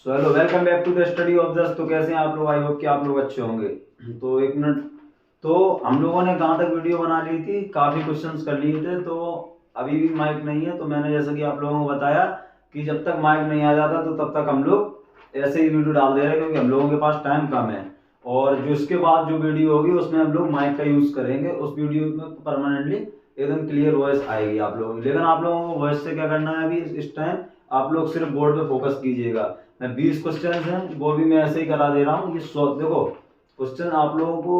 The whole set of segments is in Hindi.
So hello, welcome back to the study of just. तो कैसे हैं आप लोग? आई होप कि आप लोग अच्छे होंगे। तो एक मिनट, तो हम लोगों ने कहाँ तक वीडियो बना ली थी, काफ़ी क्वेश्चंस कर लिए थे। तो अभी भी माइक नहीं है, तो मैंने जैसा कि आप लोगों को बताया कि जब तक माइक नहीं आ जाता तो तब तक हम लोग ऐसे ही वीडियो डाल दे रहे हैं, क्योंकि हम लोगों के पास टाइम कम है। और जो इसके बाद जो वीडियो होगी उसमें हम लोग माइक का यूज़ करेंगे। उस वीडियो में परमानेंटली एकदम क्लियर वॉइस आएगी आप लोगों की। लेकिन आप लोगों को वॉइस से क्या करना है, अभी इस टाइम आप लोग सिर्फ बोर्ड पे फोकस कीजिएगा। मैं 20 क्वेश्चन हैं वो भी मैं ऐसे ही करा दे रहा हूँ। ये देखो क्वेश्चन आप लोगों को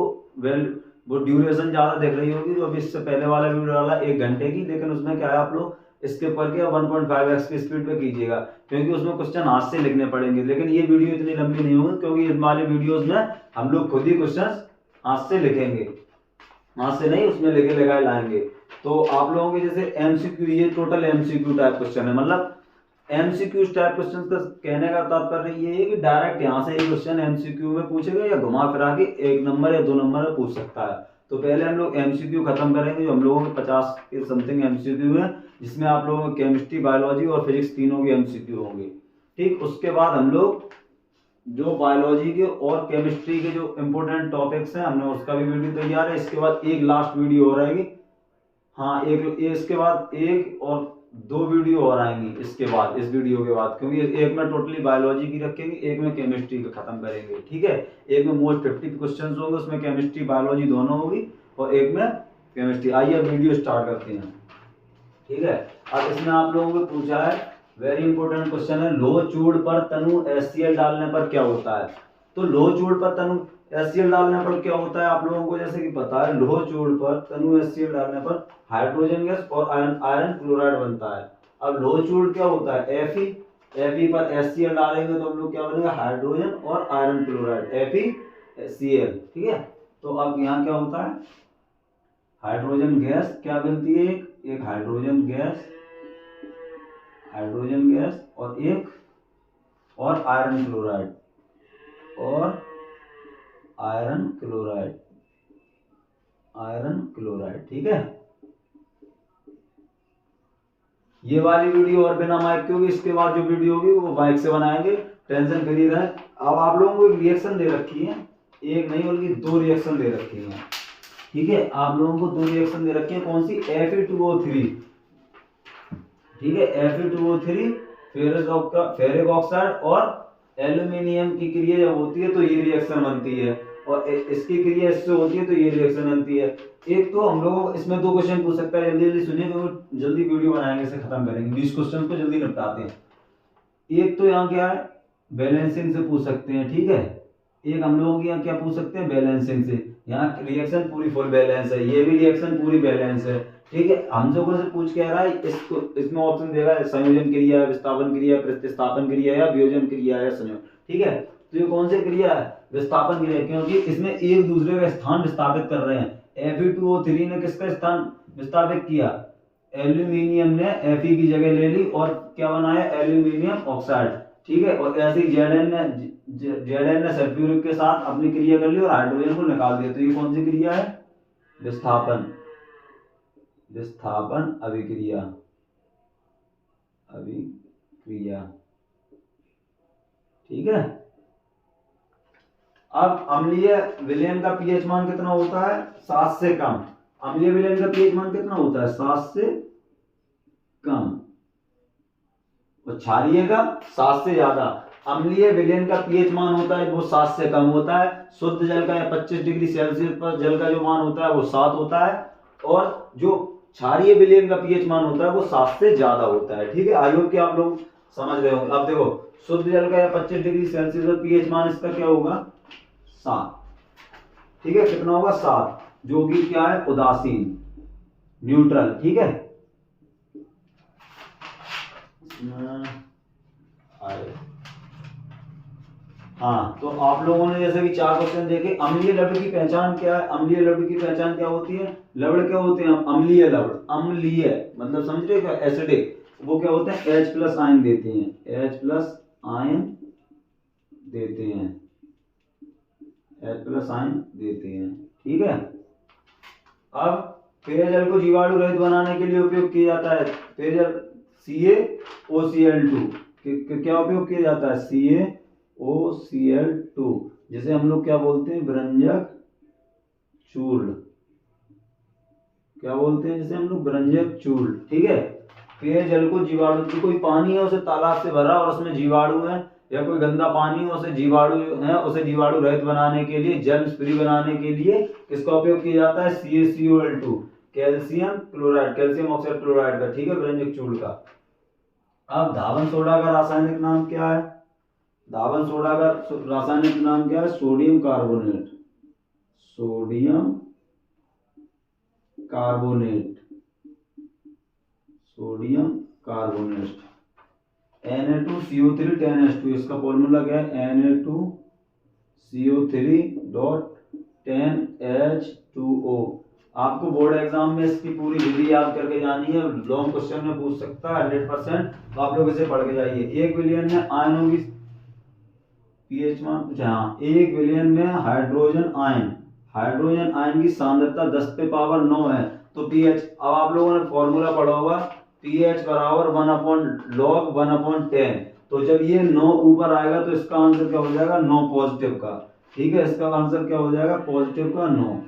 वो ड्यूरेशन ज्यादा देख रही होगी। जो अभी इससे पहले वाला वीडियो डाला 1 घंटे की, लेकिन उसमें क्या है, आप लोग स्किप करके 1.5x की स्पीड पे कीजिएगा, क्योंकि उसमें क्वेश्चन हाथ से लिखने पड़ेंगे। लेकिन ये वीडियो इतनी लंबी नहीं होगी, क्योंकि इस वाले वीडियोज में हम लोग खुद ही क्वेश्चन हाथ से लिखेंगे, हाथ से नहीं, उसमें लिखे लगाए लाएंगे। तो आप लोगों के जैसे एमसीक्यू, ये टोटल एमसीक्यू टाइप क्वेश्चन है। मतलब एमसीक्यू टाइप क्वेश्चन का कहने का तात्पर्य ये है कि डायरेक्ट यहाँ से ही क्वेश्चन एमसीक्यू में पूछेगा, या घुमा फिरा के 1 नंबर या 2 नंबर में पूछ सकता है। तो पहले हम लोग एमसीक्यू खत्म करेंगे, जो हम लोगों के 50 के समथिंग एमसीक्यू है, जिसमें आप लोगों को केमिस्ट्री, बायोलॉजी और फिजिक्स तीनों के एमसीक्यू होंगे। ठीक, उसके बाद हम लोग जो बायोलॉजी के और केमिस्ट्री के जो इंपोर्टेंट टॉपिक्स हैं, हमने उसका भी वीडियो तैयार है। इसके बाद एक लास्ट वीडियो हो रहेगी, हाँ एक इसके बाद एक और 2 वीडियो और आएंगी इसके बाद, इस वीडियो के बाद, क्योंकि एक में टोटली बायोलॉजी की रखेंगे, एक में केमिस्ट्री का खत्म करेंगे। ठीक है, एक में मोस्ट 50 क्वेश्चन होंगे, उसमें केमिस्ट्री बायोलॉजी दोनों होगी, और एक में केमिस्ट्री। आइए अब वीडियो स्टार्ट करते हैं। ठीक है, अब इसमें आप लोगों को पूछा है, वेरी इंपॉर्टेंट क्वेश्चन है, लोह चूड़ पर तनु HCl डालने पर क्या होता है। तो लोह चूड़ पर तनु HCl डालने पर क्या होता है, आप लोगों को जैसे कि पता है, लोह चूड़ पर तनु HCl डालने पर हाइड्रोजन गैस और आयरन क्लोराइड बनता है। अब लोह चूड़ क्या होता है, Fe पर HCl डालेंगे तो हम लोग क्या बनेगा, हाइड्रोजन और आयरन क्लोराइड, FeCl। ठीक है, तो अब यहाँ क्या होता है, हाइड्रोजन गैस क्या बनती है, एक हाइड्रोजन गैस और एक और आयरन क्लोराइड, ठीक है। ये वाली वीडियो और बिना माइक के होगी, इसके बाद जो वीडियो होगी वो माइक से बनाएंगे, टेंशन फ्री रहें। अब आप लोगों को एक रिएक्शन दे रखी है, एक नहीं बल्कि 2 रिएक्शन दे रखी है। ठीक है, आप लोगों को 2 रिएक्शन दे रखी है, कौन सी, Fe2O3। ठीक है, Fe2O3 फेरिक ऑक्साइड और एल्यूमिनियम की क्रिया जब होती है तो ये रिएक्शन बनती है, और इसकी क्रिया इससे होती है तो ये रिएक्शन बनती है। एक तो हम लोग इसमें 2 क्वेश्चन पूछ सकता है, जल्दी जल्दी सुनिए, क्योंकि जल्दी वीडियो बनाएंगे, इसे खत्म करेंगे, 20 क्वेश्चन को जल्दी निपटाते हैं। एक तो यहाँ क्या है, बैलेंसिंग से पूछ सकते हैं। ठीक है, एक हम लोगों की यहाँ क्या पूछ सकते हैं, बैलेंसिंग से। यहाँ रिएक्शन पूरी फुल बैलेंस है, ये भी रिएक्शन पूरी बैलेंस है। ठीक है, हमसे से पूछ के आ रहा है, इसको इसमें ऑप्शन देगा, संयोजन क्रिया है, विस्थापन क्रिया है, प्रतिस्थापन क्रिया है, या वियोजन क्रिया है, संयोजन। ठीक है, तो ये कौन सी क्रिया है, विस्थापन क्रिया, क्योंकि इसमें एक दूसरे का स्थान विस्थापित कर रहे हैं। Fe2O3 ने किसका स्थान विस्थापित किया, एल्यूमिनियम ने Fe की जगह ले ली और क्या बनाया, एल्यूमिनियम ऑक्साइड। ठीक है, और ऐसे ही Zn ने सल्फ्यूरिक के साथ अपनी क्रिया कर ली और हाइड्रोजन को निकाल दिया। तो ये कौन सी क्रिया है, विस्थापन अभिक्रिया। ठीक है, अब अम्लीय विलयन का पीएच मान कितना होता है, 7 से कम। अम्लीय विलयन का पीएच मान कितना होता है, 7 से कम, और क्षारीय का 7 से ज्यादा। अम्लीय विलयन का पीएच मान होता है वो 7 से कम होता है। शुद्ध जल का या 25 डिग्री सेल्सियस पर जल का जो मान होता है वो 7 होता है, और जो क्षारीय विलयन का पीएच मान होता है वो 7 से ज्यादा होता है। ठीक है, आई होप कि आप लोग समझ रहे होंगे। अब देखो, शुद्ध जल का या 25 डिग्री सेल्सियस पर पीएच मान इसका क्या होगा, 7। ठीक है, कितना होगा, 7, जो कि क्या है, उदासीन, न्यूट्रल। ठीक है, हाँ, तो आप लोगों ने जैसे कि 4 क्वेश्चन देखे। अम्लीय लवण की पहचान क्या है, अम्लीय लवण की पहचान क्या होती है, लवण क्या होते हैं, अम्लीय लवण, अम्लीय मतलब समझ रहे क्या, एसिडिक, वो क्या होते हैं, H+ आयन देते हैं, H+ आयन देते हैं। ठीक है, अब पेयजल को जीवाणु रहित बनाने के लिए उपयोग किया जाता है पेयजल CaOCl2। क्या उपयोग किया जाता है? CaOCl2, जिसे हम लोग क्या बोलते हैं? व्यंजक चूर्ण। क्या बोलते हैं जिसे हम लोग? व्यंजक चूर्ण। ठीक है। पेयजल को जीवाणु, तो कोई पानी है उसे तालाब से भरा और उसमें जीवाणु है, या कोई गंदा पानी है उसे जीवाणु है, उसे जीवाणु रहित बनाने के लिए, जर्म फ्री बनाने के लिए किसका उपयोग किया जाता है? CaCOL2, calcium chloride, calcium oxide chloride का। ठीक है, व्यंजक चूर्ण का। अब धावन सोडा का रासायनिक नाम क्या है? धावन सोडा का रासायनिक नाम क्या है? Sodium carbonate. Sodium carbonate, sodium carbonate. Na2CO3 10H2, इसका फॉर्मूला क्या है? Na2CO3.10H2O। आपको बोर्ड एग्जाम में इसकी पूरी विधि याद करके जानी है, लॉन्ग क्वेश्चन में पूछ सकता है 100%, तो आप लोग इसे पढ़ के जाइए। 1 बिलियन में आयनों की पीएच मान पूछा। हाँ, 1 बिलियन में हाइड्रोजन आयन की सांद्रता 10⁻⁹ है। तो पीएच, अब आप लोगों ने फॉर्मूला पढ़ा होगा, पीएच बराबर 1/log 1/10। तो जब ये 9 ऊपर आएगा तो इसका आंसर क्या हो जाएगा? 9 पॉजिटिव का। ठीक है, इसका आंसर क्या हो जाएगा? पॉजिटिव का 9।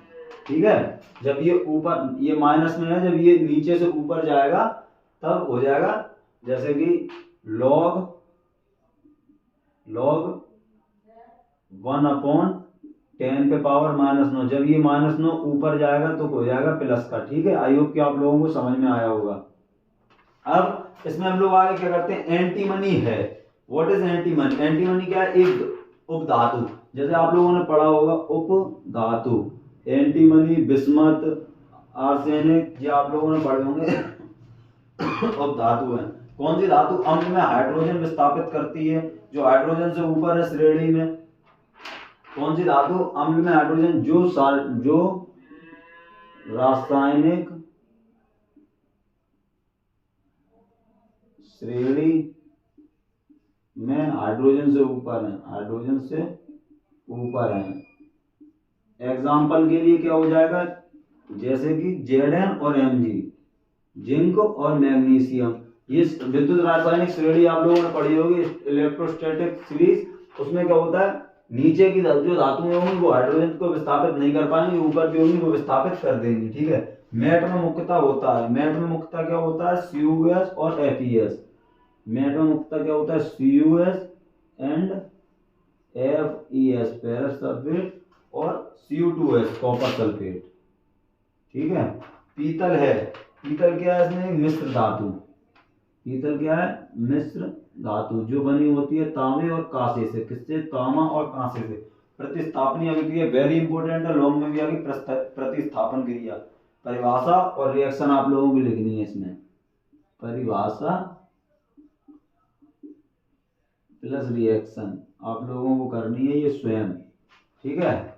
ठीक है, जब ये ऊपर, ये माइनस में है, जब ये नीचे से ऊपर जाएगा तब हो जाएगा, जैसे कि log 1/10⁻⁹। जब ये -9 ऊपर जाएगा तो हो जाएगा प्लस का। ठीक है, आई होप कि आप लोगों को समझ में आया होगा। अब इसमें हम लोग आगे क्या करते हैं? एंटीमनी है। What is antimony? एंटीमनी क्या है? एक उपधातु, जैसे आप लोगों ने पढ़ा होगा उपधातु, एंटीमनी, बिस्मथ, आर्सेनिक, ये आप लोगों ने पढ़े होंगे। उपधातु है। कौन सी धातु अम्ल में हाइड्रोजन विस्थापित करती है? जो हाइड्रोजन से ऊपर है श्रेणी में। कौन सी धातु अम्ल में हाइड्रोजन, जो रासायनिक श्रेणी में हाइड्रोजन से ऊपर है। एग्जाम्पल के लिए क्या हो जाएगा? जैसे कि Zn और Mg, जिंक और मैग्नीशियम। ये विद्युत रासायनिक श्रेणी आप लोगों ने पढ़ी होगी, इलेक्ट्रोस्टैटिक सीरीज। उसमें क्या होता है? नीचे की जो धातुएं होंगी वो हाइड्रोजन को विस्थापित नहीं कर पाएंगी, ऊपर की होंगी वो विस्थापित कर देंगी। ठीक है, मेट में मुख्यतः क्या होता है? CuS और FeS। मेट में मुख्यतः क्या होता है? CuS and FeS, ferrous sulphate, और Cu2S, कॉपर सल्फेट। ठीक है, पीतल है। पीतल क्या है? इसमें मिश्र धातु। पीतल क्या है? मिश्र धातु, जो बनी होती है तांबे और कांसे से। किससे? तांबा और कांसे से। प्रतिस्थापनीय अभिक्रिया वेरी इंपॉर्टेंट है, लॉन्ग में भी आगे प्रतिस्थापन क्रिया। परिभाषा और रिएक्शन आप लोगों को लिखनी है इसमें। परिभाषा प्लस रिएक्शन आप लोगों को करनी है ये स्वयं। ठीक है,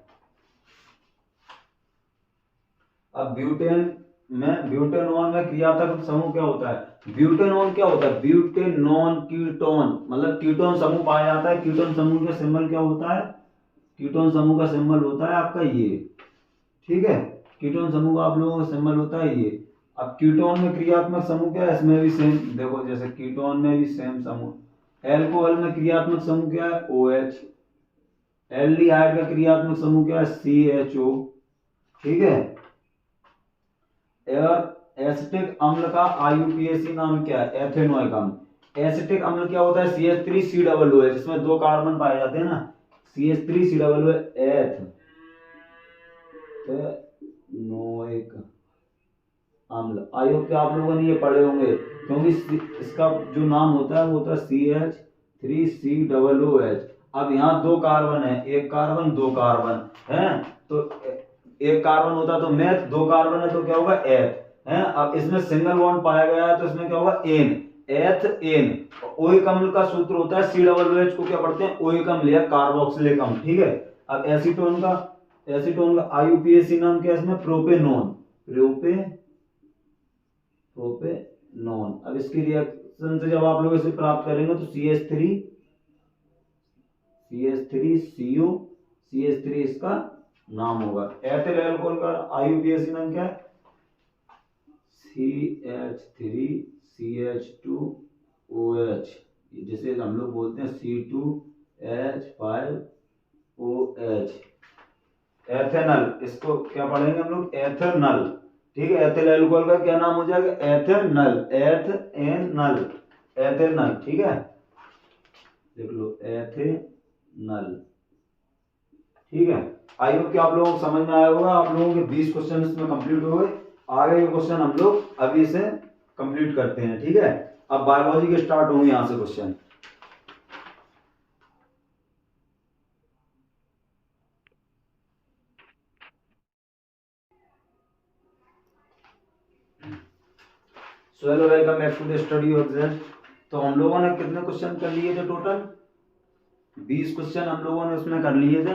अब ब्यूटेनॉन में क्रियात्मक समूह क्या होता है? ब्यूटेनॉन क्या होता है? ब्यूटेनॉन कीटोन, मतलब कीटोन समूह पाया जाता है। कीटोन समूह का सिंबल क्या होता है? कीटोन समूह का सिंबल होता है आपका ये। ठीक है, कीटोन समूह का आप लोगों का सिंबल होता है ये। अब कीटोन में क्रियात्मक समूह क्या है? इसमें भी सेम, देखो जैसे कीटोन में भी सेम समूह। एल्कोहल में क्रियात्मक समूह क्या है? OH। एल्डिहाइड का क्रियात्मक समूह क्या है? CHO। ठीक है, और एसिटिक अम्ल का IUPAC नाम क्या है? एथेनोइक अम्ल। एसिटिक अम्ल क्या होता है? CH3COOH, जिसमें 2 कार्बन पाए जाते हैं ना, CH3COOH, एथेनोइक अम्ल। आई होप कि आप लोगों ने ये पढ़े होंगे, क्योंकि इसका जो नाम होता है वो होता है CH3COOH। अब यहाँ 2 कार्बन है, 1 कार्बन 2 कार्बन है, तो 1 कार्बन होता तो मेथ, 2 कार्बन है तो क्या होगा? एथ है। अब इसमें सिंगल बॉन्ड पाया गया है तो इसमें क्या होगा? एन, एथ एन। ओइक अम्ल का सूत्र होता है COOH को क्या पढ़ते हैं? ओइक अम्ल या कार्बोक्सिलिक अम्ल। ठीक है, अब एसीटोन का IUPAC नाम क्या है? इसमें प्रोपेनॉन। अब इसकी रिएक्शन से जब आप लोग इसे प्राप्त करेंगे तो CH3CO इसका नाम होगा। एथिल अल्कोहल का IUPAC नाम क्या है? CH3CH2OH। जिसे हम लोग बोलते हैं C2H5OH, एथेनल, इसको क्या पढ़ेंगे हम लोग, एथेनल। ठीक है, एथिल एल्कोहल का क्या नाम हो जाएगा, एथेनल, एथेनल, एथेनल। ठीक है, देख लो, एथेनल। ठीक है, आई होप कि आप लोगों को समझ में आया होगा। आप लोगों के 20 क्वेश्चन इसमें कंप्लीट हो गए। आगे के क्वेश्चन हम लोग अभी से कंप्लीट करते हैं। ठीक है, अब बायोलॉजी के स्टार्ट होंगे यहां से question. So hello, welcome back to the study of that. तो हम लोगों ने कितने क्वेश्चन कर लिए थे टोटल, 20 क्वेश्चन हम लोगों ने उसमें कर लिए थे।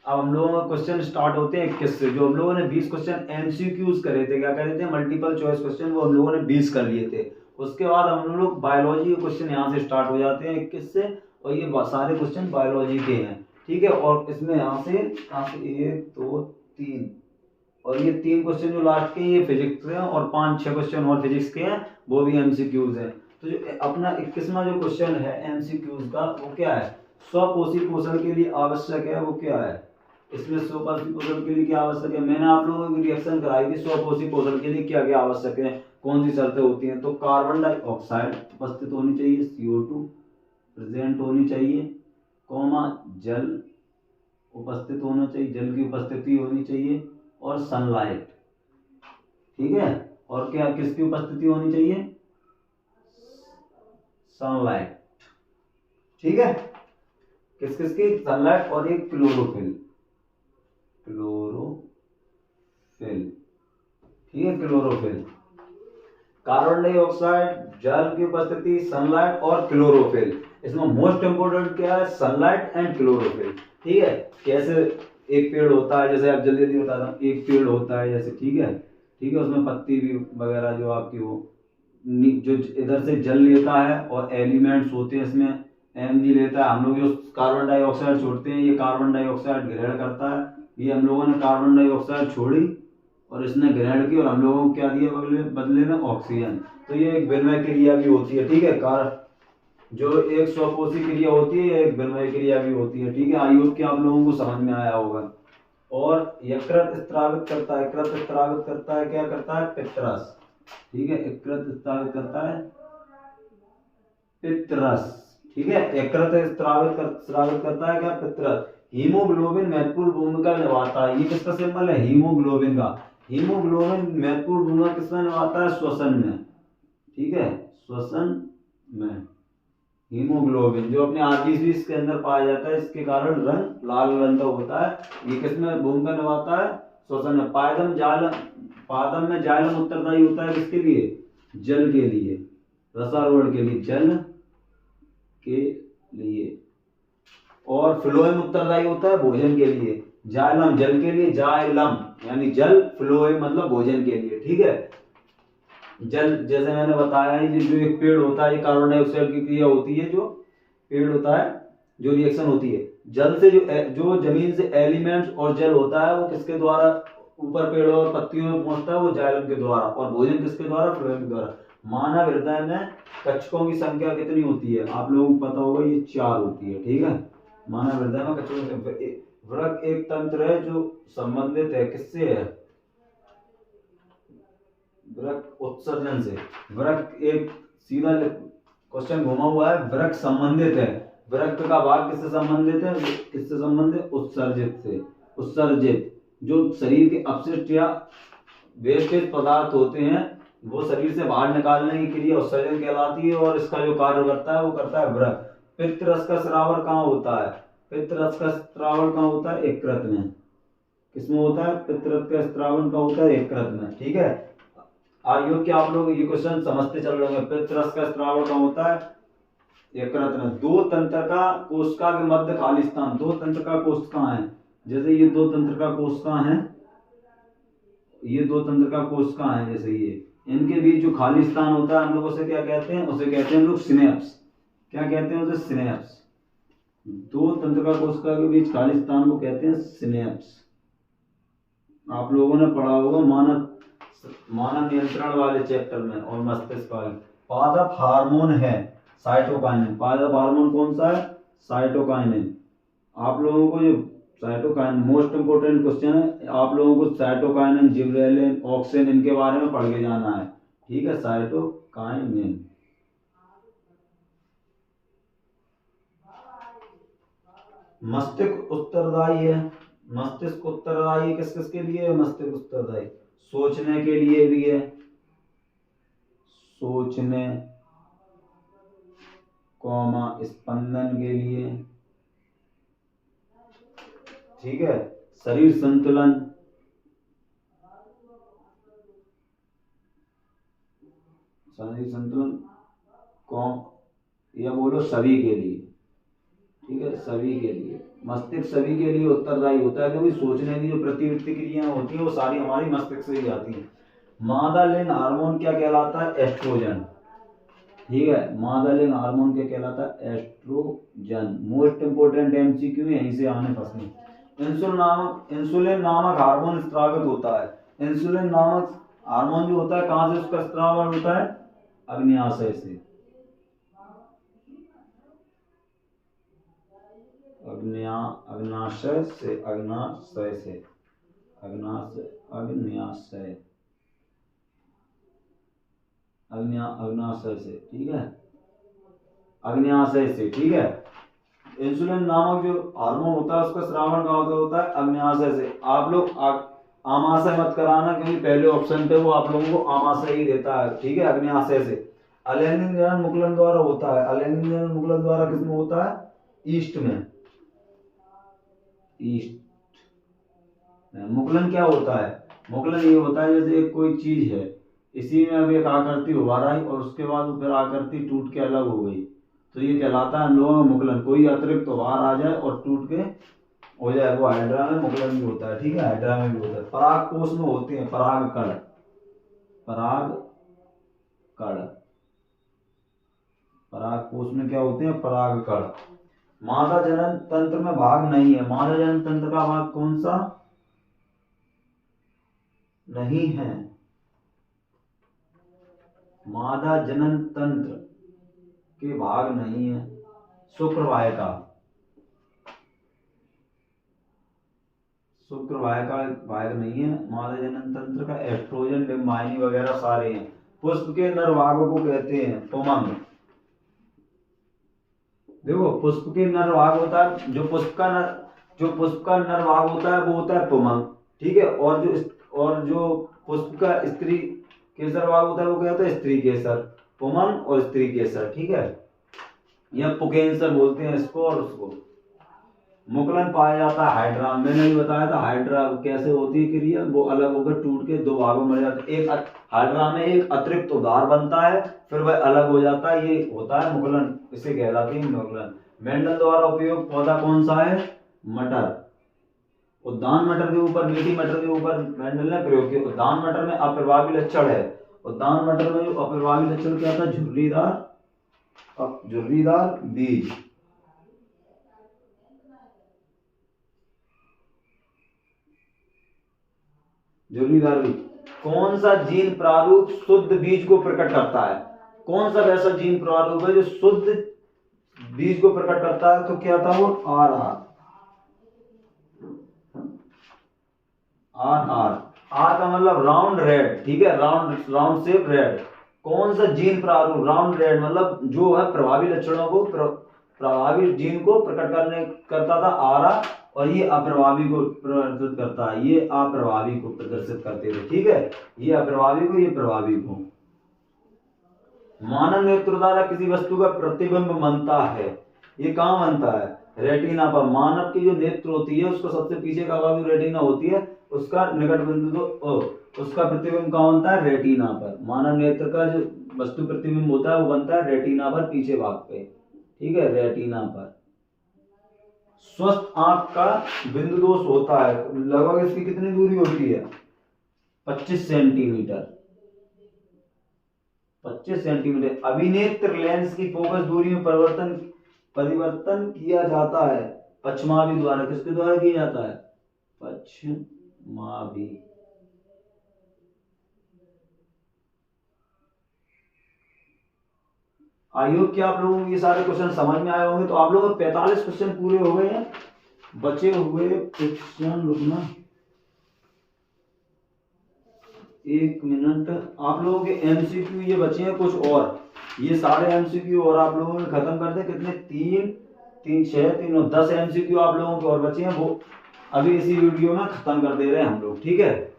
अब हम लोगों का क्वेश्चन स्टार्ट होते हैं 21 से। जो हम लोगों ने 20 क्वेश्चन एमसीक्यूज करे थे, क्या करे थे, मल्टीपल चॉइस क्वेश्चन, वो हम लोगों ने 20 कर लिए थे। उसके बाद हम लोग बायोलॉजी के क्वेश्चन यहाँ से स्टार्ट हो जाते हैं 21 से, और ये सारे क्वेश्चन बायोलॉजी के हैं। ठीक है, और इसमें यहाँ से 1 2 3, और ये 3 क्वेश्चन जो लास्ट के ये फिजिक्स के हैं, और 5-6 क्वेश्चन और फिजिक्स के हैं, वो भी एमसीक्यूज हैं। तो जो अपना 21वां जो क्वेश्चन है एमसीक्यूज का, वो क्या है, स्वपोषी पोषण के लिए आवश्यक है, वो क्या है, इसमें स्वपोषी पोषण के लिए क्या आवश्यक है। मैंने आप लोगों की रिएक्शन कराई थी, स्वपोषी पोषण के लिए क्या क्या आवश्यक है, कौन सी शर्तें होती हैं। तो कार्बन डाइऑक्साइड उपस्थित होनी चाहिए, CO2 प्रेजेंट होनी चाहिए, कॉमा जल उपस्थित होना चाहिए, जल की उपस्थिति होनी चाहिए, और सनलाइट। ठीक है, और क्या किसकी उपस्थिति होनी चाहिए, सनलाइट। ठीक है, किस किस की, सनलाइट, और एक क्लोरोफिल, क्लोरोफिल। ठीक है, क्लोरोफिल, कार्बन डाइऑक्साइड, जल की उपस्थिति, सनलाइट और क्लोरोफिल। इसमें मोस्ट इंपोर्टेंट क्या है, सनलाइट एंड क्लोरोफिल। ठीक है, कैसे एक पेड़ होता है, जैसे आप जल्दी जल्दी बताता हूँ, एक पेड़ होता है जैसे, ठीक है, ठीक है, उसमें पत्ती भी वगैरह जो आपकी वो जो इधर से जल लेता है, और एलिमेंट्स होते हैं इसमें, Mg लेता है, हम लोग जो कार्बन डाइऑक्साइड छोड़ते हैं, ये कार्बन डाइऑक्साइड ग्रहण करता है। ये हम लोगों ने कार्बन डाइऑक्साइड छोड़ी और इसने ग्रहण की, और हम लोगों को क्या दिया बदले में, ऑक्सीजन। तो ये एक विनिमय क्रिया भी होती है। ठीक है, जो एक स्वपोषी क्रिया होती है, एक विनिमय क्रिया भी होती है। ठीक है, आई होप कि आप लोगों को समझ में आया होगा। और यकृत स्त्रावित करता है, यकृत स्त्रावित करता है, क्या करता है, पित्तरस। ठीक है, यकृत स्त्रावित करता है पित्तरस। ठीक है, यकृत स्त्रावित करता है क्या, पित्तरस। हीमोग्लोबिन महत्वपूर्ण भूमिका निभाता है, ये किसका सिंबल है, हीमोग्लोबिन का। हीमोग्लोबिन महत्वपूर्ण भूमिका किसमें निभाता है, श्वसन में। ठीक है, श्वसन में हीमोग्लोबिन जो अपने आरबीसी के अंदर पाया जाता है, इसके कारण रंग लाल रंग का होता है। ये किसमें भूमिका निभाता है, श्वसन में। पादम में जाइलम उत्तरदायी होता है किसके लिए, जल के लिए, रसारोहण के लिए, जल के लिए। और फ्लोएम उत्तरदायी होता है भोजन के लिए, जाइलम जल के लिए, जाइलम यानी जल, फ्लोएम मतलब भोजन के लिए। ठीक है, जल जैसे मैंने बताया है, ये जो एक पेड़ होता है, ये कार्बन डाइऑक्साइड की क्रिया होती है, जो पेड़ होता है, जो रिएक्शन होती है, जल से जो जमीन से एलिमेंट्स और जल होता है, वो किसके द्वारा ऊपर पेड़ों और पत्तियों में पहुंचता है, वो जाइलम के द्वारा। और भोजन किसके द्वारा, फ्लोएम के द्वारा। मानव हृदय में कक्षकों की संख्या कितनी होती है, आप लोगों को पता होगा, ये 4 होती है। ठीक है, मानव हृदय में कक्षकों की संख्या। वृक्क एक तंत्र है जो संबंधित है किससे है, वृक्क उत्सर्जन से। वृक्क एक सीधा क्वेश्चन घुमा हुआ है, वृक्क संबंधित है, वृक्क का भाग किससे संबंधित है, किससे संबंधित, उत्सर्जित से। उत्सर्जित जो शरीर के अपशिष्ट या वेस्टेज पदार्थ होते हैं, वो शरीर से बाहर निकालने की क्रिया उत्सर्जन कहलाती है, और इसका जो कार्य करता है वो करता है वृक्क। पित्त रस का स्रावन कहाँ होता है, पित्त रस का स्रावन कहाँ होता है, यकृत में। किसमें होता है, पित्त रस का स्रावन कहाँ होता है, यकृत में। ठीक है, आइए कि आप लोग ये क्वेश्चन समझते चल रहे हैं। पित्त रस का स्राव कहाँ होता है, यकृत में। दो तंत्रिका कोशिका के मध्य खाली स्थान, दो तंत्रिका कोश कहाँ है, जैसे ये दो तंत्रिका कोश कहाँ है, ये दो तंत्रिका कोश कहाँ है, जैसे ये, इनके बीच जो खाली स्थान होता है, हम लोग उसे क्या कहते हैं, उसे कहते हैं हम लोग सिनेप्स। क्या कहते हैं उसे, सिनेप्स। दो तंत्रिका कोशिका के बीच खाली स्थान को कहते हैं सिनेप्स। आप लोगों ने पढ़ा होगा मानव नियंत्रण वाले चैप्टर में, और मस्तिष्क वाले। पादप हार्मोन है, साइटोकाइनिन। पायदप हार्मोन कौन सा है? साइटोकाइनिन। आप लोगों को जो साइटोकाइनिन मोस्ट इंपोर्टेंट क्वेश्चन है, आप लोगों को साइटोकाइनिन, जिबरेलिन, ऑक्सिन इनके बारे में पढ़ के जाना है, ठीक है। साइटोकाइनिन। मस्तिष्क उत्तरदायी है। मस्तिष्क उत्तरदायी किस किस के लिए है? मस्तिष्क उत्तरदायी सोचने के लिए भी है, सोचने कौमा स्पंदन के लिए, ठीक है। शरीर संतुलन, शरीर संतुलन कौन, या बोलो सभी के लिए, ठीक है, सभी के लिए। मस्तिष्क सभी के लिए उत्तरदायी होता है, क्योंकि सोचने की जो प्रतिवृत्ति क्रियाएं होती हैं वो सारी हमारी मस्तिष्क से ही आती हैं। मादा लिंग हार्मोन क्या कहलाता है? एस्ट्रोजन, ठीक है। मादा लिंग हार्मोन क्या कहलाता है? एस्ट्रोजन। मोस्ट इंपोर्टेंट एमसीक्यू यहीं से आने फंसने। इंसुलिन नामक हार्मोन स्रावित होता है। इंसुलिन नामक हार्मोन जो होता है कहां से उसका स्रावन होता है? अग्न्याशय से। अग्नाशय से, अग्नाशय से, अग्नाशय, अग्न्याशय, अग्नाशय से, ठीक है, अग्न्याशय से, ठीक है। इंसुलिन नामक जो हार्मोन होता है उसका स्रावन कहाँ से होता है? अग्न्याशय से। आप लोग आमाशय मत कराना, क्योंकि पहले ऑप्शन पे वो आप लोगों को आमाशय ही देता है, ठीक है, अग्न्याशय से। अलेनिन जनन मुकुलन द्वारा होता है। अलेनिन जनन मुकुलन द्वारा किसमें होता है? ईस्ट में। ईस्ट। मुकुलन क्या होता है? मुकुलन ये होता है जैसे एक कोई चीज है, इसी में अब एक आकृति उभार आई और उसके बाद वो फिर आकृति टूट के अलग हो गई, तो ये कहलाता है हम लोगों का मुकुलन। कोई अतिरिक्त उभार आ जाए और टूट के हो जाए, वो हाइड्रा में मुकुलन भी होता है, ठीक है, हाइड्रा में भी होता है। पराग कोष में होते हैं पराग कण, पराग कण, पराग कोष में क्या होते हैं? पराग कण। मादा जनन तंत्र में भाग नहीं है। मादा जनन तंत्र का भाग कौन सा नहीं है? मादा जनन तंत्र के भाग नहीं है। शुक्रवाहिका, शुक्रवाहिका भाग नहीं है मादा जनन तंत्र का। एस्ट्रोजन, डिम्बाइनी वगैरह सारे हैं। पुष्प के नर भागों को कहते हैं पुमंग। देखो पुष्प के नर भाग होता है, जो पुष्प का नर भाग होता है वो होता है पुमंग, ठीक है। और जो पुष्प का स्त्री केसर भाग होता है वो क्या होता है? स्त्री केसर। पुमंग और स्त्री केसर, ठीक है, या पुकेंसर बोलते हैं इसको और उसको। मुकुलन पाया जाता है हाइड्रा। मैंने भी बताया था हाइड्रा कैसे होती है क्रिया, वो अलग होकर टूट के दो भागों में जाता है। एक हाइड्रा में एक अतिरिक्त उदार बनता है, फिर वह अलग हो जाता है, ये होता है मुकुलन, इसे कहलाती है मुकुलन। मेंडल द्वारा उपयोग पौधा कौन सा है? मटर। उद्यान मटर के ऊपर, मीठी मटर के ऊपर मेंडल ने प्रयोग किया। उद्यान मटर में अप्रभावी लक्षण है। उद्यान मटर में जो अप्रभावी लक्षण क्या था? झुर्रीदार बीज, झुर्रीदार बीज। कौन सा जीन प्रारूप शुद्ध बीज को प्रकट करता है? कौन सा वैसा जीन प्रारूप है जो शुद्ध बीज को प्रकट करता है? तो क्या था वो? R R, R R. R का मतलब राउंड रेड, ठीक है, राउंड राउंड शेप रेड। कौन सा जीन प्रारूप? राउंड रेड मतलब जो है प्रभावी लक्षणों को प्रभावी जीन को प्रकट करता था आर आर, और ये अप्रभावी को प्रदर्शित करता है, ये अप्रभावी को प्रदर्शित करते थे, ठीक है, ये अप्रभावी को, ये प्रभावी को। मानव नेत्र द्वारा किसी वस्तु का प्रतिबिंब बनता है, ये कहाँ बनता है? रेटिना पर। मानव की जो नेत्र होती है उसको सबसे पीछे का भाग रेटिना होती है, उसका निकट बिंदु उसका प्रतिबिंब कहाँ बनता है? रेटिना पर। मानव नेत्र का जो वस्तु प्रतिबिंब होता है वो बनता है रेटिना पर, पीछे भाग पे, ठीक है, रेटिना पर। स्वस्थ आंख का बिंदु दोष होता है, लगभग इसकी कितनी दूरी होती है? 25 सेंटीमीटर, 25 सेंटीमीटर। अभिनेत्र लेंस की फोकस दूरी में परिवर्तन किया जाता है पश्चिमाभि द्वारा। किसके द्वारा किया जाता है? पश्चिमाभि। आई होप कि आप लोगों को ये सारे क्वेश्चन समझ में आए होंगे। तो आप लोगों के 45 क्वेश्चन पूरे हो गए हैं, बचे हुए क्वेश्चन, रुकना 1 मिनट। आप लोगों के एमसीक्यू ये बचे हैं कुछ और, ये सारे एमसीक्यू और आप लोगों ने खत्म कर दे। कितने, 3 6 3 और 10 एमसीक्यू आप लोगों के और बचे हैं, वो अभी इसी वीडियो में खत्म कर दे रहे हैं हम लोग, ठीक है।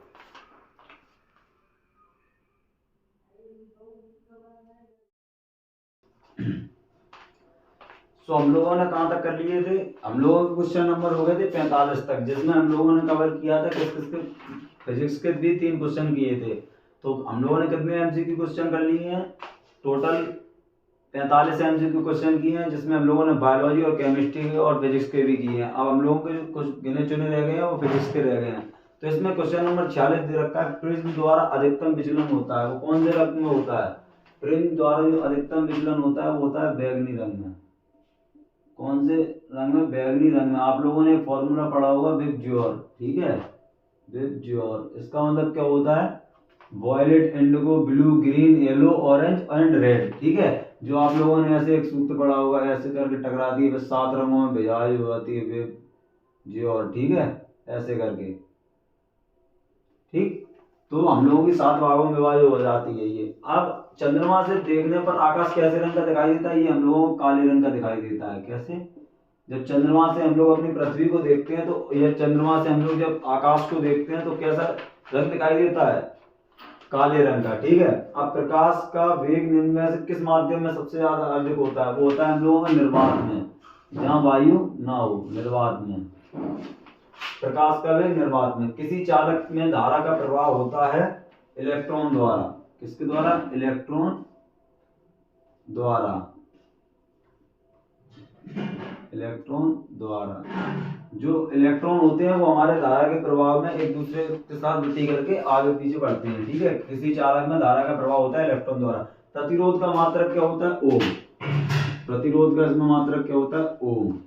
तो हम लोगों ने कहाँ तक कर लिए थे, हम लोगों के क्वेश्चन नंबर हो गए थे 45 तक, जिसमें हम लोगों ने कवर किया था किसके, फिजिक्स के भी 3 क्वेश्चन किए थे। तो हम लोगों ने कितने एमसीक्यू क्वेश्चन कर लिए हैं, टोटल 45 एमसीक्यू क्वेश्चन किए हैं, जिसमें हम लोगों ने बायोलॉजी और केमिस्ट्री के और फिजिक्स के भी किए हैं। अब हम लोगों के जो कुछ गिने चुने रह गए हैं वो फिजिक्स के रह गए हैं। तो इसमें क्वेश्चन नंबर 46 दे रखा है, प्रिज्म द्वारा अधिकतम विचलन होता है, वो कौन से रंग में होता है, प्रिज्म द्वारा जो अधिकतम विचलन होता है वो होता है बैगनी रंग में। कौन से रंग में, बैगनी रंग में। आप लोगों ने फॉर्मूला पढ़ा होगा विब ज्योर, ठीक है, विब ज्योर। इसका मतलब क्या होता है, violet, indigo, blue, green, yellow, orange and red, ठीक है। जो आप लोगों ने ऐसे एक सूत्र पढ़ा होगा, ऐसे करके टकरा दी, बस 7 रंगों में भिजाई होती है विब ज्योर, ठीक है, ऐसे करके, ठीक। तो हम लोगों की 7 भागों में विभाजित हो जाती है ये। अब चंद्रमा से देखने पर आकाश कैसे रंग का दिखाई देता है, ये हम लोगों को काले रंग का दिखाई देता है। कैसे, जब चंद्रमा से हम लोग अपनी पृथ्वी को देखते हैं तो यह चंद्रमा से हम लोग जब आकाश को देखते हैं तो कैसा रंग दिखाई देता है, काले रंग का, ठीक है। अब प्रकाश का वेग निम्न में से किस माध्यम में सबसे ज्यादा अधिक होता है, वो होता है हम लोगों में निर्वात में, जहाँ वायु ना हो, निर्वात में। प्रकाश का वेग निर्वात में। किसी चालक में धारा का प्रवाह होता है इलेक्ट्रॉन द्वारा, किसके द्वारा, इलेक्ट्रॉन द्वारा, इलेक्ट्रॉन द्वारा। जो इलेक्ट्रॉन होते हैं वो हमारे धारा के प्रभाव में एक दूसरे के साथ गति करके आगे पीछे बढ़ते हैं, ठीक है। किसी चालक में धारा का प्रभाव होता है इलेक्ट्रॉन द्वारा। प्रतिरोध का मात्रक क्या होता है, ओम। प्रतिरोध का इसमें मात्रक क्या होता है, ओम।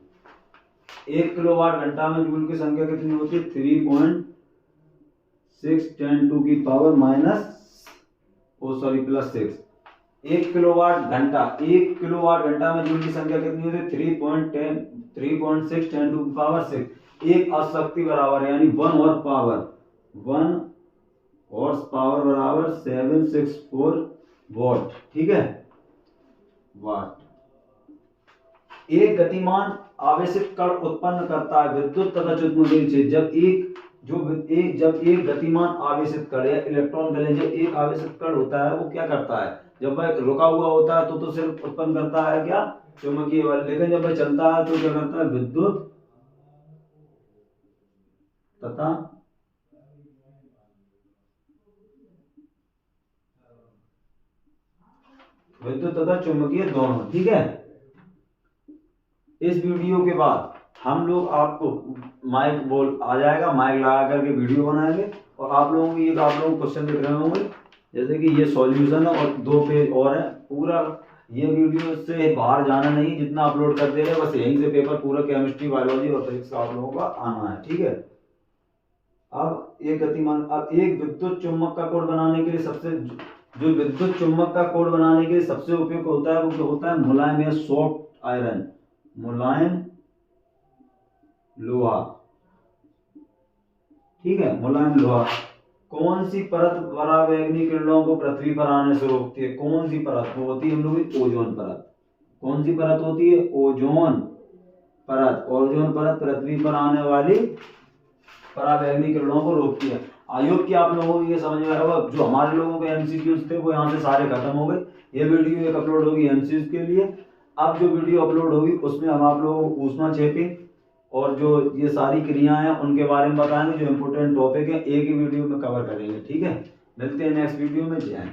1 किलोवाट घंटा में जूल की संख्या कितनी होती है, 3.6 10 टू की पावर +6। 1 किलोवाट घंटा, 1 किलोवाट घंटा में जूल की संख्या कितनी होती है, 3.6 10 टू की पावर 6। एक अशक्ति बराबर है, यानी 1 हॉर्स पावर बराबर 764 वॉट, ठीक है, वाट। एक गतिमान आवेशित कण उत्पन्न करता है विद्युत तथा चुंबकीय क्षेत्र। जब एक गतिमान आवेशित कण या इलेक्ट्रॉन गले, जब एक आवेशित कण होता है वो क्या करता है, जब वह रुका हुआ होता है तो सिर्फ उत्पन्न करता है क्या, चुंबकीय बल, लेकिन जब वह चलता है तो क्या करता है, विद्युत तथा चुंबकीय दोनों, ठीक है। इस वीडियो के बाद हम लोग आपको माइक बोल आ जाएगा, माइक लगा करके वीडियो बनाएंगे और आप लोगों को ये आप लोग क्वेश्चन दिख रहे होंगे, जैसे कि ये सॉल्यूशन है और 2 पेज और है। पूरा ये वीडियो से बाहर जाना नहीं, जितना अपलोड कर दे रहे हैं बस यहीं से पेपर पूरा केमिस्ट्री, बायोलॉजी और फिजिक्स का आप लोगों का आना है, ठीक है। अब एक विद्युत चुम्बक का कोड बनाने के लिए सबसे उपयुक्त होता है वो क्या होता है, मुलायम या सॉफ्ट आयरन, मुलायम लोहा, ठीक है, मुलायम लोहा। कौन सी परत पराबैंगनी किरणों को पृथ्वी पर आने से रोकती है, कौन सी परत, वो होती है हम लोग की ओजोन परत। कौन सी परत होती है, ओजोन परत। ओजोन परत पृथ्वी पर आने वाली पराबैंगनी किरणों को रोकती है। आई होप कि आप लोगों को ये समझ में आया होगा। जो हमारे लोगों के एमसीक्यूज थे वो यहाँ से सारे खत्म हो गए। ये वीडियो एक अपलोड होगी एमसीक्यूज के लिए। अब जो वीडियो अपलोड होगी उसमें हम आप लोगों को ऊष्मा छेपी और जो ये सारी क्रियाएं हैं उनके बारे में बताएंगे, जो इम्पोर्टेंट टॉपिक है एक ही वीडियो में कवर करेंगे, ठीक है। मिलते हैं नेक्स्ट वीडियो में, जय हिंद।